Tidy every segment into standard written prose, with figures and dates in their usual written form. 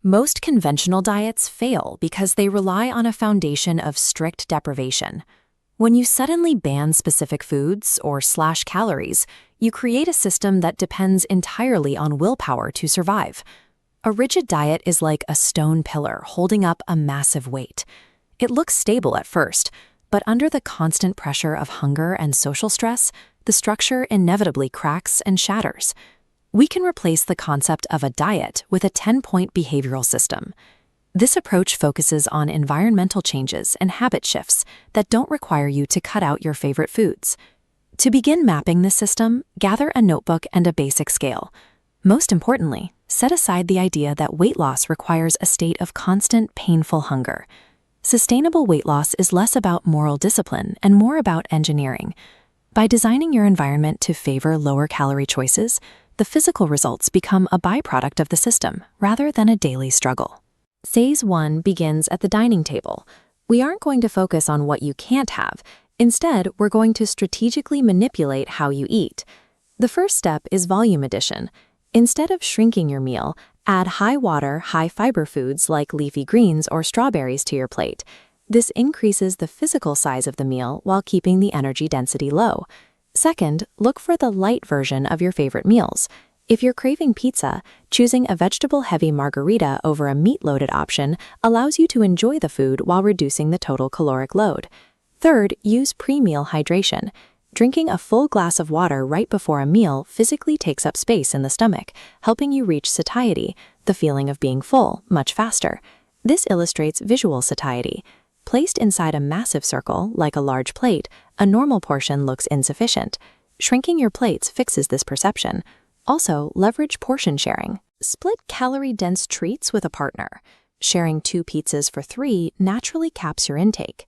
Most conventional diets fail because they rely on a foundation of strict deprivation. When you suddenly ban specific foods or slash calories, you create a system that depends entirely on willpower to survive. A rigid diet is like a stone pillar holding up a massive weight. It looks stable at first, but under the constant pressure of hunger and social stress, the structure inevitably cracks and shatters. We can replace the concept of a diet with a 10-point behavioral system. This approach focuses on environmental changes and habit shifts that don't require you to cut out your favorite foods. To begin mapping this system, gather a notebook and a basic scale. Most importantly, set aside the idea that weight loss requires a state of constant, painful hunger. Sustainable weight loss is less about moral discipline and more about engineering. By designing your environment to favor lower-calorie choices, the physical results become a byproduct of the system rather than a daily struggle. Phase 1 begins at the dining table. We aren't going to focus on what you can't have. Instead, we're going to strategically manipulate how you eat. The first step is volume addition. Instead of shrinking your meal, add high-water, high-fiber foods like leafy greens or strawberries to your plate. This increases the physical size of the meal while keeping the energy density low. Second, look for the light version of your favorite meals. If you're craving pizza, choosing a vegetable-heavy margarita over a meat-loaded option allows you to enjoy the food while reducing the total caloric load. Third, use pre-meal hydration. Drinking a full glass of water right before a meal physically takes up space in the stomach, helping you reach satiety, the feeling of being full, much faster. This illustrates visual satiety. Placed inside a massive circle, like a large plate, a normal portion looks insufficient. Shrinking your plates fixes this perception. Also, leverage portion sharing. Split calorie-dense treats with a partner. Sharing 2 pizzas for 3 naturally caps your intake.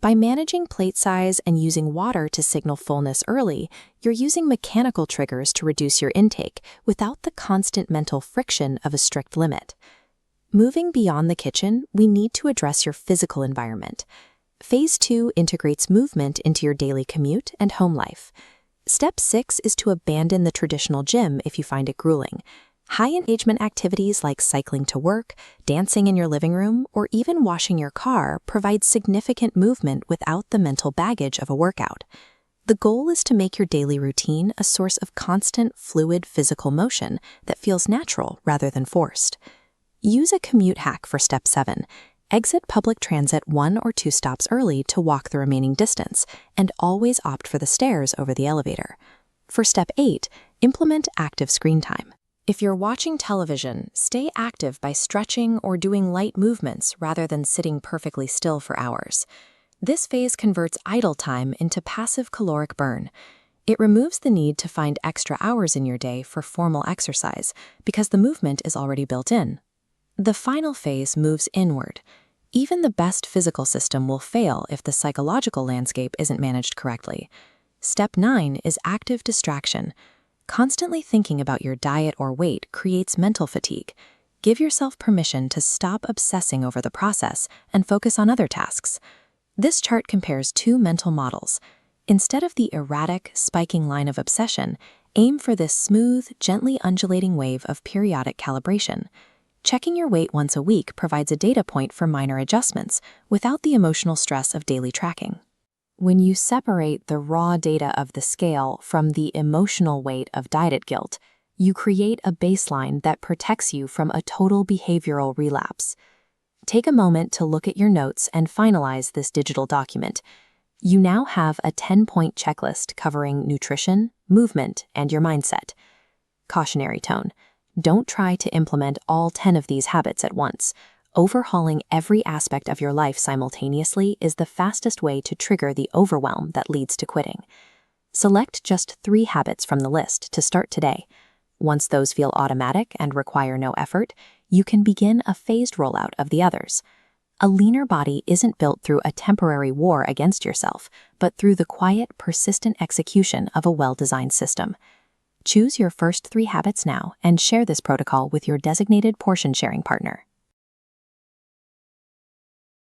By managing plate size and using water to signal fullness early, you're using mechanical triggers to reduce your intake without the constant mental friction of a strict limit. Moving beyond the kitchen, we need to address your physical environment. Phase 2 integrates movement into your daily commute and home life. Step 6 is to abandon the traditional gym if you find it grueling. High-engagement activities like cycling to work, dancing in your living room, or even washing your car provide significant movement without the mental baggage of a workout. The goal is to make your daily routine a source of constant, fluid physical motion that feels natural rather than forced. Use a commute hack for Step 7. Exit public transit 1 or 2 stops early to walk the remaining distance, and always opt for the stairs over the elevator. For Step 8, implement active screen time. If you're watching television, stay active by stretching or doing light movements rather than sitting perfectly still for hours. This phase converts idle time into passive caloric burn. It removes the need to find extra hours in your day for formal exercise because the movement is already built in. The final phase moves inward. Even the best physical system will fail if the psychological landscape isn't managed correctly. Step 9 is active distraction. Constantly thinking about your diet or weight creates mental fatigue. Give yourself permission to stop obsessing over the process and focus on other tasks. This chart compares 2 mental models. Instead of the erratic, spiking line of obsession, aim for this smooth, gently undulating wave of periodic calibration. Checking your weight once a week provides a data point for minor adjustments without the emotional stress of daily tracking. When you separate the raw data of the scale from the emotional weight of diet guilt, you create a baseline that protects you from a total behavioral relapse. Take a moment to look at your notes and finalize this digital document. You now have a 10-point checklist covering nutrition, movement, and your mindset. Cautionary tone. Don't try to implement all 10 of these habits at once. Overhauling every aspect of your life simultaneously is the fastest way to trigger the overwhelm that leads to quitting. Select just 3 habits from the list to start today. Once those feel automatic and require no effort, you can begin a phased rollout of the others. A leaner body isn't built through a temporary war against yourself, but through the quiet, persistent execution of a well-designed system. Choose your first 3 habits now and share this protocol with your designated portion sharing partner.